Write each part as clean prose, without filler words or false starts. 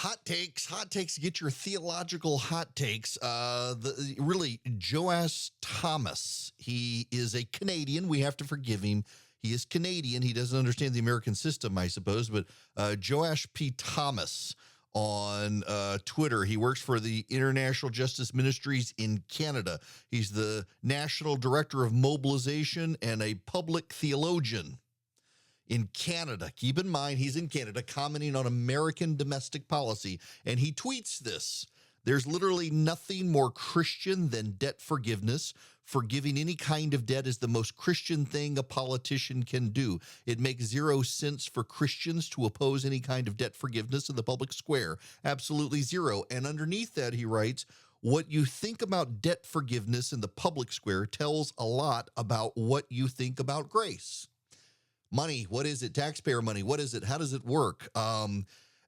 Hot takes. Get your theological hot takes. Really, Joash Thomas. He is a Canadian. We have to forgive him. He is Canadian. He doesn't understand the American system, I suppose. But Joash P. Thomas on Twitter. He works for the International Justice Ministries in Canada. He's the National Director of Mobilization and a public theologian in Canada. Keep in mind, he's in Canada commenting on American domestic policy, and he tweets this. There's literally nothing more Christian than debt forgiveness. Forgiving any kind of debt is the most Christian thing a politician can do. It makes zero sense for Christians to oppose any kind of debt forgiveness in the public square. Absolutely zero. And underneath that, he writes, what you think about debt forgiveness in the public square tells a lot about what you think about grace. Money, what is it? Taxpayer money, what is it? How does it work?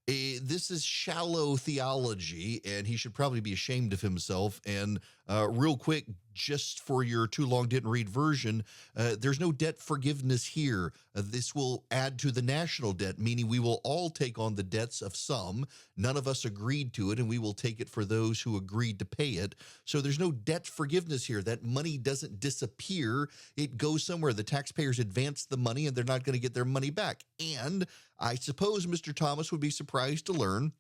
This is shallow theology, and he should probably be ashamed of himself. And real quick, just for your too long didn't read version, there's no debt forgiveness here. This will add to the national debt, meaning we will all take on the debts of some. None of us agreed to it, and we will take it for those who agreed to pay it. So there's no debt forgiveness here. That money doesn't disappear. It goes somewhere. The taxpayers advance the money, and they're not going to get their money back. And I suppose Mr. Thomas would be surprised to learn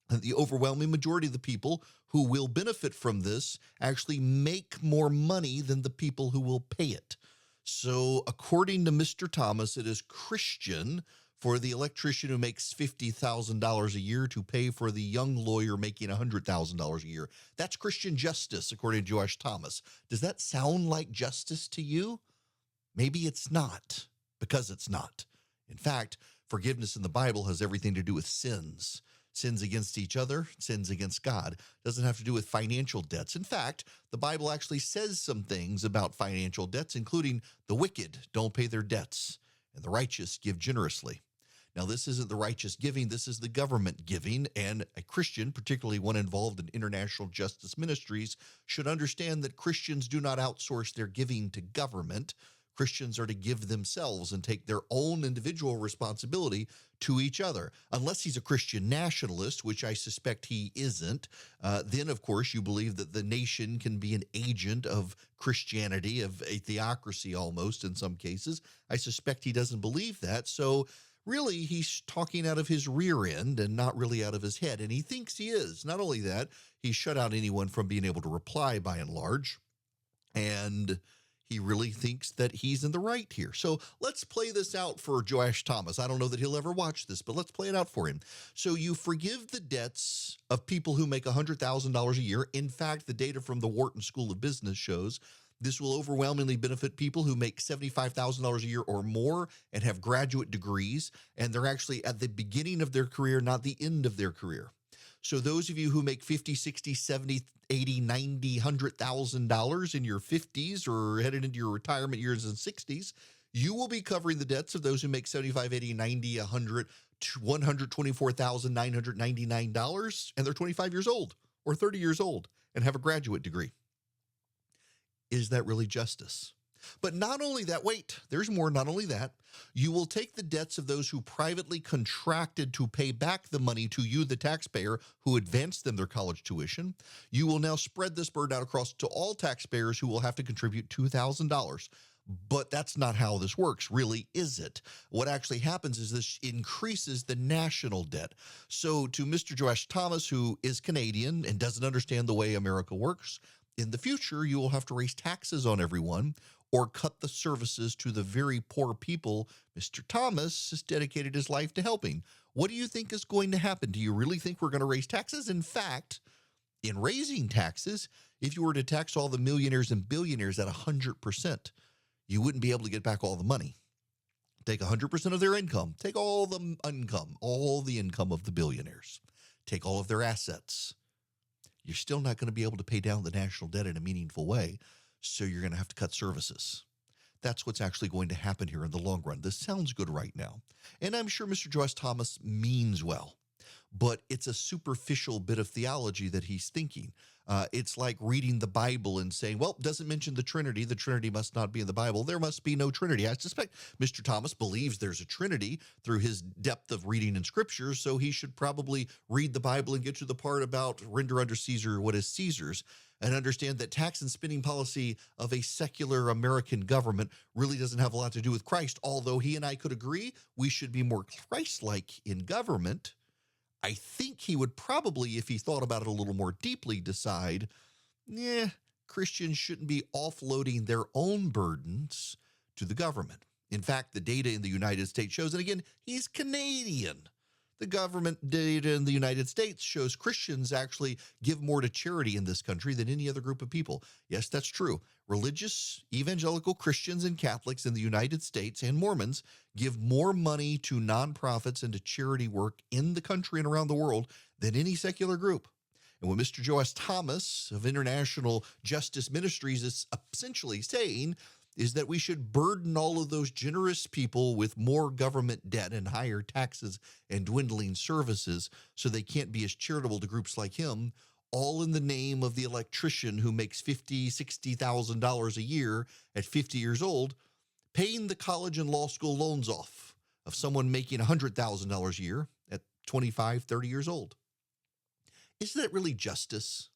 that the overwhelming majority of the people who will benefit from this actually make more money than the people who will pay it. So according to Mr. Thomas, it is Christian for the electrician who makes $50,000 a year to pay for the young lawyer making $100,000 a year. That's Christian justice, according to Joash Thomas. Does that sound like justice to you? Maybe it's not, because it's not. In fact, forgiveness in the Bible has everything to do with sins. Sins against each other, sins against God. It doesn't have to do with financial debts. In fact, the Bible actually says some things about financial debts, including the wicked don't pay their debts, and the righteous give generously. Now, this isn't the righteous giving, this is the government giving, and a Christian, particularly one involved in international justice ministries, should understand that Christians do not outsource their giving to government. Christians are to give themselves and take their own individual responsibility to each other. Unless he's a Christian nationalist, which I suspect he isn't, then, of course, you believe that the nation can be an agent of Christianity, of a theocracy almost in some cases. I suspect he doesn't believe that. So really, he's talking out of his rear end and not really out of his head. And he thinks he is. Not only that, he's shut out anyone from being able to reply by and large. And he really thinks that he's in the right here. So let's play this out for Joash Thomas. I don't know that he'll ever watch this, but let's play it out for him. So you forgive the debts of people who make $100,000 a year. In fact, the data from the Wharton School of Business shows this will overwhelmingly benefit people who make $75,000 a year or more and have graduate degrees, and they're actually at the beginning of their career, not the end of their career. So those of you who make $50,000, $60,000, $70,000, $80,000, $90,000, $100,000 in your 50s or headed into your retirement years and 60s, you will be covering the debts of those who make $75,000, $80,000, $90,000, $100,000, $124,999, and they're 25 years old or 30 years old and have a graduate degree. Is that really justice? But not only that, wait, there's more. Not only that, you will take the debts of those who privately contracted to pay back the money to you, the taxpayer, who advanced them their college tuition. You will now spread this burden out across to all taxpayers who will have to contribute $2,000. But that's not how this works, really, is it? What actually happens is this increases the national debt. So to Mr. Joash Thomas, who is Canadian and doesn't understand the way America works, in the future, you will have to raise taxes on everyone or cut the services to the very poor people Mr. Thomas has dedicated his life to helping. What do you think is going to happen? Do you really think we're going to raise taxes? In fact, in raising taxes, if you were to tax all the millionaires and billionaires at 100%, you wouldn't be able to get back all the money. Take 100% of their income. Take all the income of the billionaires. Take all of their assets. You're still not going to be able to pay down the national debt in a meaningful way, so you're going to have to cut services. That's what's actually going to happen here in the long run. This sounds good right now, and I'm sure Mr. Joash Thomas means well, but it's a superficial bit of theology that he's thinking. It's like reading the Bible and saying, well, it doesn't mention the Trinity. The Trinity must not be in the Bible. There must be no Trinity. I suspect Mr. Thomas believes there's a Trinity through his depth of reading in Scripture, so he should probably read the Bible and get to the part about render unto Caesar what is Caesar's, and understand that tax and spending policy of a secular American government really doesn't have a lot to do with Christ, although he and I could agree we should be more Christ-like in government. I think he would probably, if he thought about it a little more deeply, decide, yeah, Christians shouldn't be offloading their own burdens to the government. In fact, the data in the United States shows, and again, he's Canadian. The government data in the United States shows Christians actually give more to charity in this country than any other group of people. Yes, that's true. Religious, evangelical Christians and Catholics in the United States and Mormons give more money to nonprofits and to charity work in the country and around the world than any secular group. And what Mr. Joe S. Thomas of International Justice Ministries is essentially saying is that we should burden all of those generous people with more government debt and higher taxes and dwindling services so they can't be as charitable to groups like him, all in the name of the electrician who makes $50,000, $60,000 a year at 50 years old, paying the college and law school loans off of someone making $100,000 a year at 25, 30 years old. Is that really justice?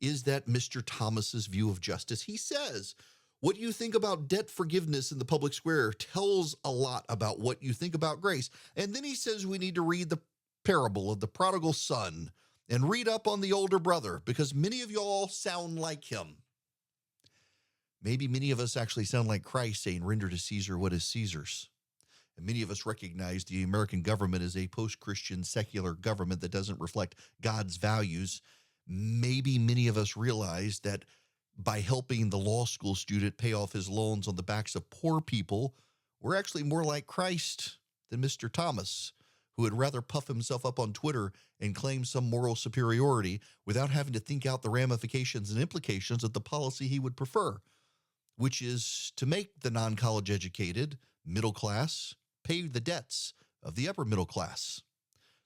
Is that Mr. Thomas's view of justice? He says, what you think about debt forgiveness in the public square tells a lot about what you think about grace. And then he says we need to read the parable of the prodigal son and read up on the older brother because many of y'all sound like him. Maybe many of us actually sound like Christ saying, render to Caesar what is Caesar's. And many of us recognize the American government is a post-Christian secular government that doesn't reflect God's values. Maybe many of us realize that by helping the law school student pay off his loans on the backs of poor people, we're actually more like Christ than Mr. Thomas, who would rather puff himself up on Twitter and claim some moral superiority without having to think out the ramifications and implications of the policy he would prefer, which is to make the non-college educated middle class pay the debts of the upper middle class.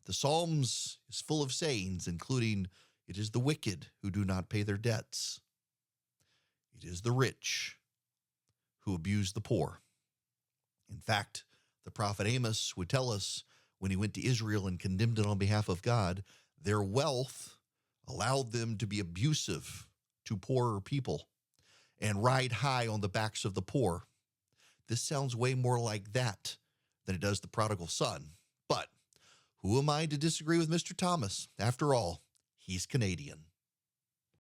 The Psalms is full of sayings, including, it is the wicked who do not pay their debts. It is the rich who abuse the poor. In fact, the prophet Amos would tell us when he went to Israel and condemned it on behalf of God, their wealth allowed them to be abusive to poorer people and ride high on the backs of the poor. This sounds way more like that than it does the prodigal son. But who am I to disagree with Mr. Thomas? After all, he's Canadian.